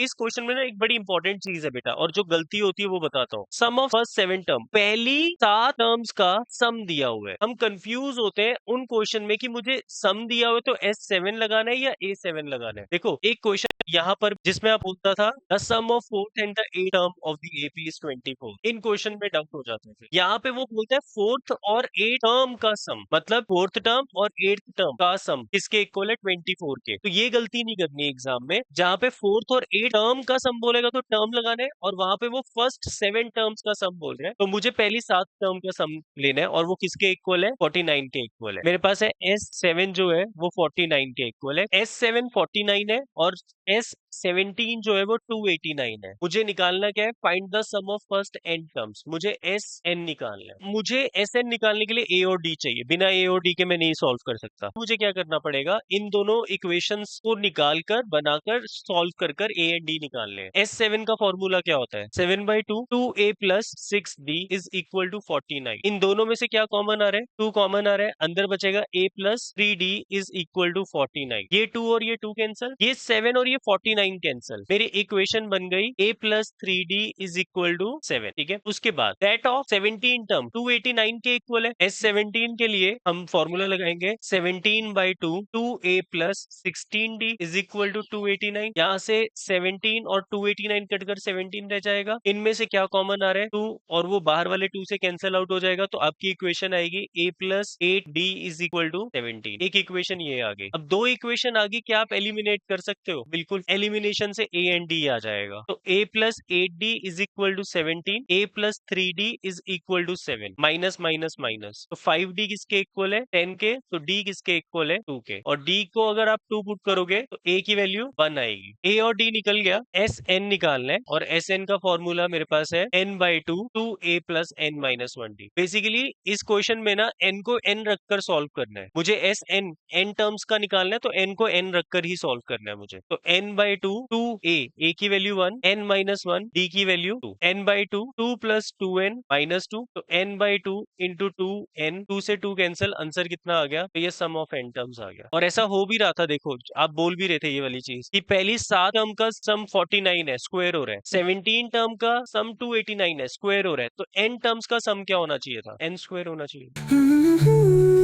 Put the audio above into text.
इस क्वेश्चन में ना एक बड़ी इंपॉर्टेंट चीज है बेटा, और जो गलती होती है वो बताता हूँ। सम ऑफ फर्स्ट 7 टर्म, पहली 7 टर्म्स का सम दिया हुआ है। हम कंफ्यूज होते हैं उन क्वेश्चन में कि मुझे सम दिया हुआ है तो S7 लगाना है या A7 लगाना है। देखो एक क्वेश्चन यहाँ पर जिसमें आप बोलता था the sum of fourth and the 8th term of the AP is 24। इन क्वेश्चन में डाउट हो जाता है। फिर यहाँ पे वो बोलता है फोर्थ और 8th टर्म का सम, मतलब फोर्थ टर्म और 8th टर्म का सम किसके इक्वल है, 24 के। तो ये गलती नहीं करनी एग्जाम में, जहाँ पे फोर्थ और 8th टर्म का सम बोलेगा तो टर्म लगाना है, और वहां पे वो फर्स्ट 7 टर्म्स का सम बोल रहे हैं तो मुझे पहली 7 टर्म का सम लेना है, और वो किसके इक्वल है, 49 के इक्वल है। मेरे पास है S7 जो है वो 49 के इक्वल है। S7 49 है और S17 जो है वो 289 है। मुझे निकालना क्या है, find the sum of first n terms. मुझे SN निकालना है। मुझे SN निकालने के लिए A और D चाहिए, बिना A और D के मैं नहीं सॉल्व कर सकता। मुझे क्या करना पड़ेगा, इन दोनों इक्वेशंस को निकाल कर बनाकर सॉल्व कर कर A एंड D निकालने हैं। S7 का फॉर्मूला क्या होता है, 7/2 2A plus 6D is equal to 49। इन दोनों में से क्या कॉमन आ रहा है, 2 कॉमन आ रहा है, अंदर बचेगा A plus 3D is equal to 49। ये 2 और ये 2 कैंसल, ये 7 और ये 49 कैंसल। मेरी इक्वेशन बन गई A plus 3D is equal to 7। ठीक है, उसके बाद दैट ऑफ 17 टर्म 289 के इक्वल है। S17 के लिए हम फॉर्मूला लगाएंगे 17/2 2A plus 16D is equal to 289। यहाँ से 17 और 289 कटकर 17 रह जाएगा। इनमें से क्या कॉमन आ रहा है, 2, और वो बाहर वाले 2 से कैंसिल आउट हो जाएगा, तो आपकी इक्वेशन आएगी A plus 8D is equal to 17। एक इक्वेशन ये आ गई। अब 2 इक्वेशन आगे क्या आप एलिमिनेट कर सकते हो, बिल्कुल एलिमिनेशन से A एंड D आ जाएगा। तो A plus 8D is equal to 17, A plus 3D is equal to 7, minus minus minus, तो 5D किसके इक्वल है, 10 के, तो D किसके इक्वल है, 2 के, और D को अगर आप 2 पुट करोगे तो A की वैल्यू 1 आएगी। A और D निकल गया, SN निकालना है, और SN का फॉर्मूला मेरे पास है n/2 2A plus n minus 1D। Basically इस क्वेश्चन में ना n को n रखकर सॉल्व करना है मुझे। SN n टर्म्स का निकालना है तो n को n रखकर ही सॉल्व करना है मुझे। तो n/2 2A की वैल्यू 1, n माइनस 1, D की value 2, n/2 2 plus 2n minus 2, तो n/2 इंटू 2n, 2 से 2 कैंसिल, आंसर कितना आ गया, तो ये सम ऑफ n टर्म्स आ गया। और ऐसा हो भी रहा था, देखो आप बोल भी रहे थे ये वाली चीज कि पहली 7 टर्म का सम 49 है, स्क्वायर हो रहा है, 17 टर्म का सम 289 है, स्क्वायर हो रहा है, तो n टर्म्स का सम क्या होना चाहिए था, n स्क्वायर होना चाहिए।